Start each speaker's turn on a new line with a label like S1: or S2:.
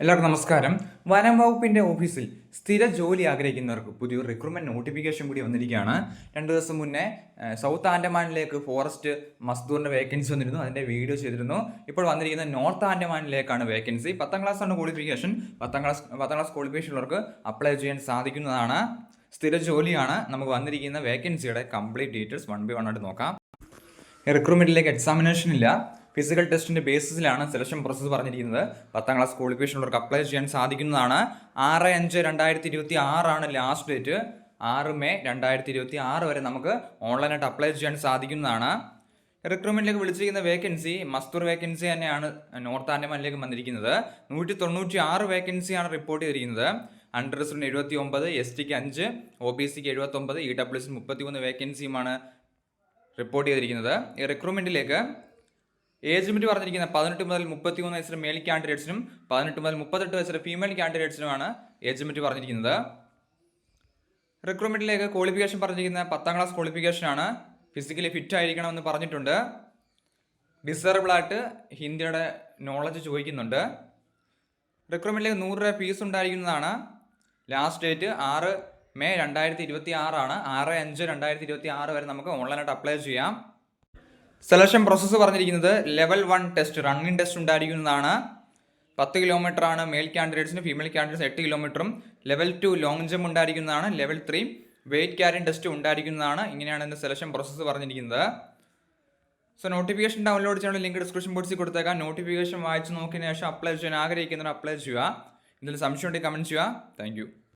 S1: എല്ലാവർക്കും നമസ്കാരം. വനം വകുപ്പിന്റെ ഓഫീസിൽ സ്ഥിര ജോലി ആഗ്രഹിക്കുന്നവർക്ക് പുതിയൊരു റിക്രൂട്ട്മെന്റ് നോട്ടിഫിക്കേഷൻ കൂടി വന്നിരിക്കുകയാണ്. 2 ദിവസം മുന്നേ സൗത്ത് ആൻഡമാനിലേക്ക് ഫോറസ്റ്റ് മസ്ദൂറിന്റെ വേക്കൻസി വന്നിരുന്നു. അതിന്റെ വീഡിയോ ചെയ്തിരുന്നു. ഇപ്പോൾ വന്നിരിക്കുന്നത് നോർത്ത് ആൻഡമാനിലേക്കാണ് വേക്കൻസി. 10ാം ക്ലാസ് ആണ് ക്വാളിഫിക്കേഷൻ. 10ാം ക്ലാസ് ക്വാളിഫിക്കേഷൻ ഉള്ളവർക്ക് അപ്ലൈ ചെയ്യാൻ സാധിക്കുന്നതാണ്. സ്ഥിര ജോലിയാണ്. നമുക്ക് വന്നിരിക്കുന്ന വേക്കൻസിയുടെ കംപ്ലീറ്റ് ഡീറ്റെയിൽസ് 1 by 1 ആയിട്ട് നോക്കാം. റിക്രൂട്ട്മെന്റിലേക്ക് എക്സാമിനേഷൻ ഇല്ല. ഫിസിക്കൽ ടെസ്റ്റിന്റെ ബേസിസിലാണ് സെലക്ഷൻ പ്രോസസ്സ് പറഞ്ഞിരിക്കുന്നത്. 10ാം ക്ലാസ് ക്വാളിഫിക്കേഷൻ ഉള്ളവർക്ക് അപ്ലൈ ചെയ്യാൻ സാധിക്കുന്നതാണ്. 6/5/2026 ആണ് ലാസ്റ്റ് ഡേറ്റ്. 6 May 2026 വരെ നമുക്ക് ഓൺലൈനായിട്ട് അപ്ലൈ ചെയ്യാൻ സാധിക്കുന്നതാണ്. റിക്രൂട്ട്മെന്റിലേക്ക് വിളിച്ചിരിക്കുന്ന വേക്കൻസി മസ്ദൂർ വേക്കൻസി തന്നെയാണ് നോർത്ത് ആൻഡമാനിലേക്ക് വന്നിരിക്കുന്നത്. 196 വേക്കൻസിയാണ് റിപ്പോർട്ട് ചെയ്തിരിക്കുന്നത്. അൺറിസർവ്ഡ് 79, STക്ക് 5, OBCക്ക് 79, EWSന് 33 വേക്കൻസിയുമാണ് റിപ്പോർട്ട് ചെയ്തിരിക്കുന്നത്. ഈ റിക്രൂട്ട്മെന്റിലേക്ക് ഏജ് ലിമിറ്റ് പറഞ്ഞിരിക്കുന്നത് 18 മുതൽ 33 വയസ്സിലെ മെയിൽ കാൻഡിഡേറ്റ്സിനും 18 മുതൽ 38 വയസ്സിലെ ഫീമെയിൽ കാൻഡിഡേറ്റ്സിനുമാണ് ഏജ് ലിമിറ്റ് പറഞ്ഞിരിക്കുന്നത്. റിക്രൂട്ട്മെന്റിലേക്ക് ക്വാളിഫിക്കേഷൻ പറഞ്ഞിരിക്കുന്നത് 10ാം ക്ലാസ് ക്വാളിഫിക്കേഷൻ ആണ്. ഫിസിക്കലി ഫിറ്റ് ആയിരിക്കണമെന്ന് പറഞ്ഞിട്ടുണ്ട്. ഡിസേബിൾ ആയിട്ട് ഹിന്ദിയുടെ നോളജ് ചോദിക്കുന്നുണ്ട്. റിക്രൂട്ട്മെന്റിലേക്ക് 100 രൂപ ഫീസ് ഉണ്ടായിരിക്കുന്നതാണ്. ലാസ്റ്റ് ഡേറ്റ് 6 May 2026 ആണ്. 6/5/2026 വരെ നമുക്ക് ഓൺലൈനായിട്ട് അപ്ലൈ ചെയ്യാം. സെലക്ഷൻ പ്രോസസ്സ് പറഞ്ഞിരിക്കുന്നത് ലെവൽ 1 ടെസ്റ്റ് റണ്ണിങ് ടെസ്റ്റ് ഉണ്ടായിരിക്കുന്നതാണ്. 10 കിലോമീറ്റർ ആണ് മെയിൽ കാൻഡിഡേറ്റ്സിന്, ഫീമെയിൽ കാൻഡിഡേറ്റ്സ് 8 കിലോമീറ്ററും. ലെവൽ 2 ലോങ് ജമ്പ് ഉണ്ടായിരിക്കുന്നതാണ്. ലെവൽ 3 വെയിറ്റ് ക്യാരിങ് ടെസ്റ്റ് ഉണ്ടായിരിക്കുന്നതാണ്. ഇങ്ങനെയാണ് ഇതിൻ്റെ സെലക്ഷൻ പ്രോസസ്സ് പറഞ്ഞിരിക്കുന്നത്. സോ നോട്ടിഫിക്കേഷൻ ഡൗൺലോഡ് ചെയ്യാനുള്ള ലിങ്ക് ഡിസ്ക്രിപ്ഷൻ ബോക്സിൽ കൊടുത്തേക്കാം. നോട്ടിഫിക്കേഷൻ വായിച്ച് നോക്കിയതിന് ശേഷം അപ്ലൈ ചെയ്യാൻ ആഗ്രഹിക്കുന്നവർ അപ്ലൈ ചെയ്യുക. ഇതിൽ സംശയം ഉണ്ടെങ്കിൽ കമൻറ്റ് ചെയ്യുക. താങ്ക്